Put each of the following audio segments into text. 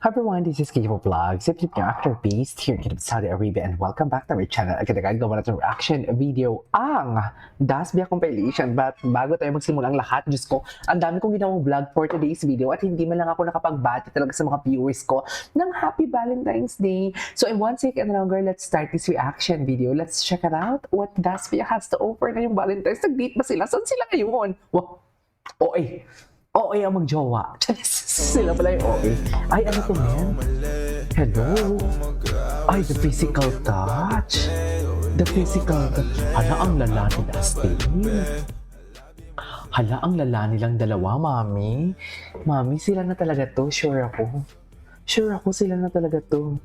Hi everyone, this is Kikipo Vlogs. If you're after based here in Saudi Arabia and welcome back to my channel. Agad gawa natin reaction video ang Dasbia compilation. But bago tayo magsimula ang lahat, Diyos ko, ang dami kong ginawang vlog for today's video at hindi man lang ako nakapagbati talaga sa mga viewers ko ng Happy Valentine's Day. So in one second longer, let's start this reaction video. Let's check it out what Dasbia has to offer na yung Valentine's. Nag-date ba sila? Saan sila ngayon? Wow. OA. OA ang magjowa. Sila pala yung OA. Ay, ano to man? Hello? Ay, the physical touch. The physical touch. Hala, ang lala ni Dustin. Hala, ang lala nilang dalawa, mami. Mami, sila na talaga to. Sure ako. Sure ako, sila na talaga to.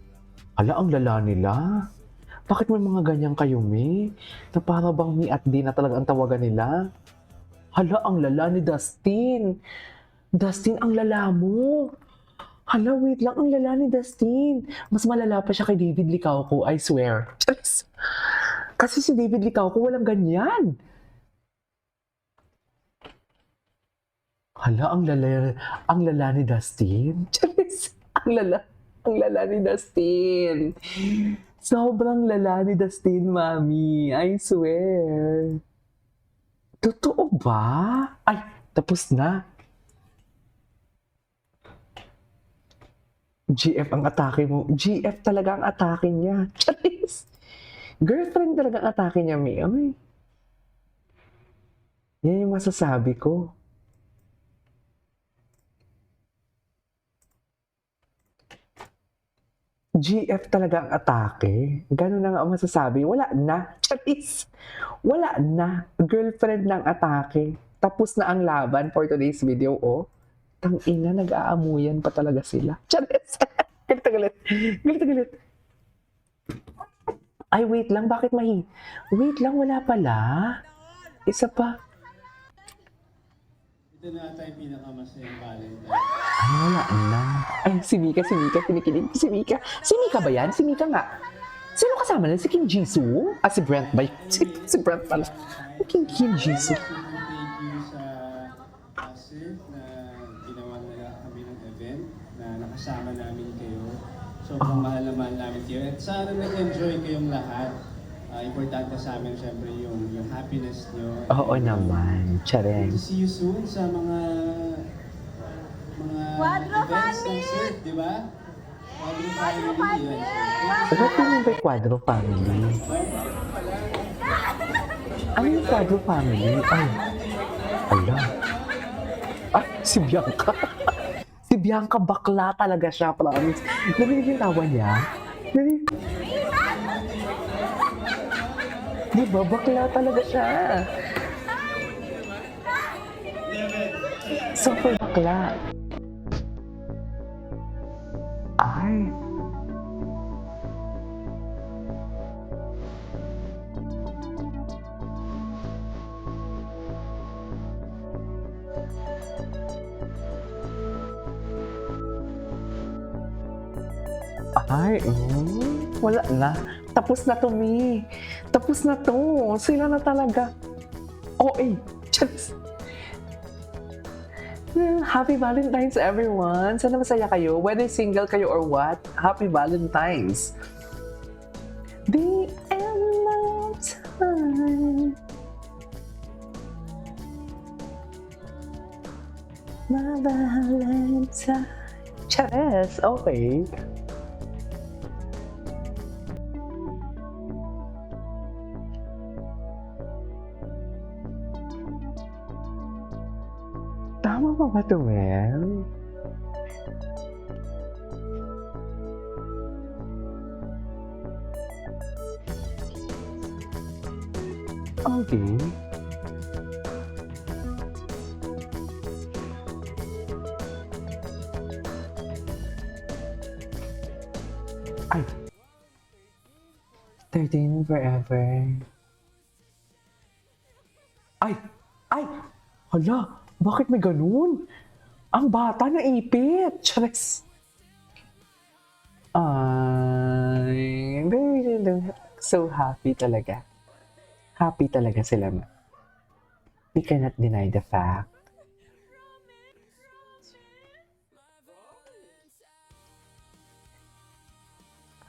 Hala, ang lala nila. Bakit may mga ganyan kayo, Mi? Na para bang Mi at Di na talaga ang tawagan nila? Hala, ang lala ni Dustin. Dustin, ang lala mo. Hala, wait lang, ang lala ni Dustin. Mas malala pa siya kay David Licauco, I swear. Kasi si David Licauco walang ganyan. Hala, ang lala ni Dustin. ang lala ni Dustin. Sobrang lala ni Dustin, mami. I swear. Totoo ba? Ay, tapos na. GF ang atake mo. GF talaga ang atake niya. Charis. Girlfriend talaga ang atake niya, May. Ay. Yan yung masasabi ko. GF talaga ang atake. Ganun na nga ang masasabi. Wala na. Charis. Wala na. Girlfriend ng atake. Tapos na ang laban for today's video, oh. Tangina, nag-aamuyan pa talaga sila. Charis. Galit. Galit. Ay, wait lang. Bakit Wait lang, wala pala. Isa pa. Ito na ata yung pinakamasayang Valentine. Ay, wala na. Ay, si Mika, kinikilig. Si Mika ba yan? Si Mika nga. Sino kasama na? Si Kim Jisoo? Ah, si Brent ba? Si Brent pala. Kim Jisoo. Thank you sa Asif na ginawa nila kami ng event na nakasama namin kayo. Sobrang mahal na mahal namin kayo. At sana nag-enjoy kayong lahat. Importante sa amin syempre yung happiness nyo. Oo naman. Chareng. To see you soon sa mga events ng Sir, di ba? Quadro family. What do you mean by Quadro family? Ano yung Quadro family? Ay. Ala. Ay, si Bianca. Si Bianca bakla talaga siya. Promise. Narinig yung tawa niya? Diba? Bakla talaga siya. Super bakla. Ay. Ay, wala na. Tapos na to, Mi. Tapos na to. Sila na talaga. OA. Just. Happy Valentine's, everyone. Sana masaya kayo. Whether single kayo or what, Happy Valentine's. The end of time. My Valentine. Yes, okay. Tama ba ba ito, Mel? Okay. Ay. 13 forever. Ay! Hala! Bakit may ganun? Ang bata na ipit! Charis! Ay, so happy talaga. Happy talaga sila. We cannot deny the fact.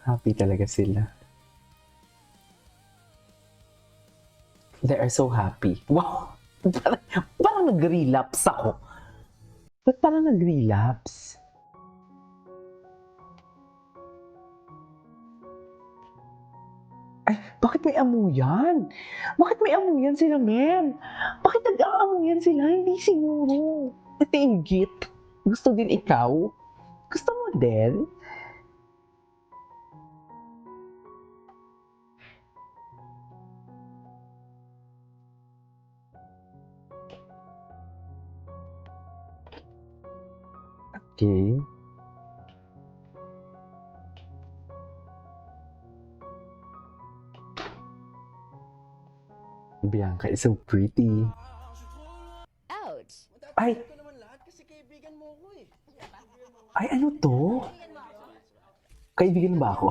Happy talaga sila. They are so happy. Wow! Parang nag-relapse ako. Ba't parang nag-relapse? Ay, bakit may amuyan? Bakit may amuyan sila, men? Bakit nag-aamuyan sila? Hindi siguro. Natinggit. Gusto din ikaw? Gusto mo din? Okay. Bianca is so pretty. Ouch! Ay! Ko naman lahat kasi kaibigan mo ako eh. Ay, ano to? Kaibigan ba ako?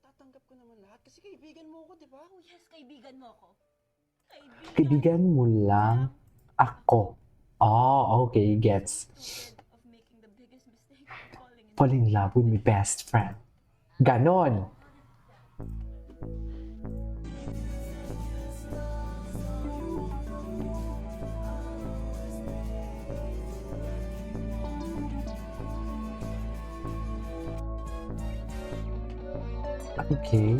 Tatanggap ko naman lahat kasi kaibigan mo ako, di ba? Yes, kaibigan mo ako. Kaibigan mo lang ako. Oh, okay, gets. Of making the biggest mistake, Fall in love with my best friend. Ganon. Okay.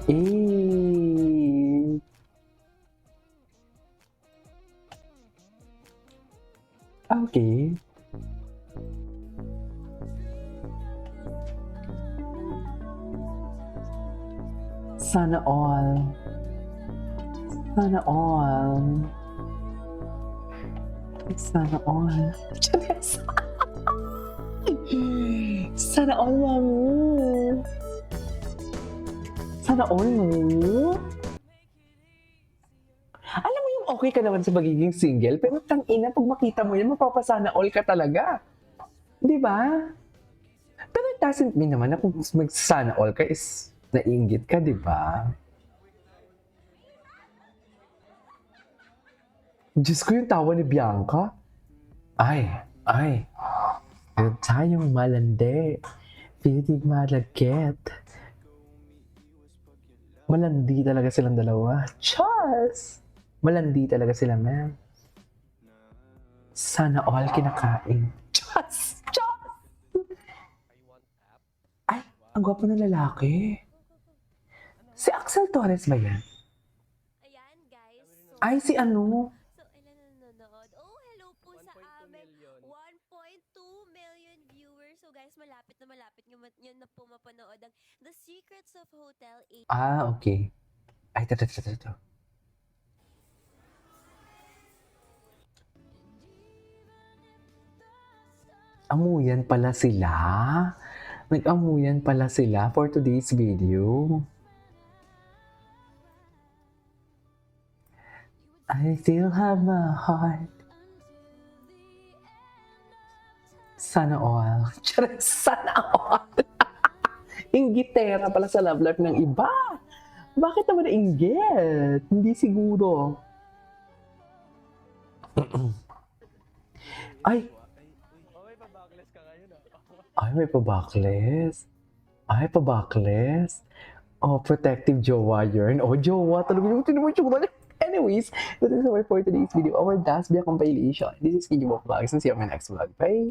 Eh. Okay. Sana all. Sana all. Sana all. Chanes. Sana all, mami. Sana all, no? Alam mo yung okay ka naman sa magiging single, pero tangina, pag makita mo yan, mapapasana all ka talaga. Di ba? Pero it doesn't mean naman na kung magsasana all ka is naiinggit ka, di ba? Diyos ko yung tawa ni Bianca. Ay. Pero tayong malandi. Pitig malagkit. Malandi talaga silang dalawa. Chas! Malandi talaga sila, man. Sana all kinakain. Chas! Chas! Ay, ang gwapo ng lalaki. Si Axel Torres ba yan? Ayan, guys. Ay, si ano? So, ilan na nanonood? Oh, hello po sa 1.2 amin. million. 1.2 million viewers. So, guys, malapit nyo na po mapanood ang The Secrets of Hotel 8. Ah, okay. Ay, ito. Amuyan pala sila. Nag-amuyan pala sila for today's video. I still have my heart. Sana all. Charis, sana all. Inggitera pala sa love life ng iba. Bakit naman inggit? Hindi siguro. Ay, Okay, pa-backless ka ngayon ah. ay, may pa-backless. Ay, pa-backless. Oh, protective jowa yun. Oh, jowa. Talaga yung tinamay jowa. Anyways, this is all for today's video. Our Dasbia compilation. This is Kinyo Vlogs and see you on my next vlog. Bye!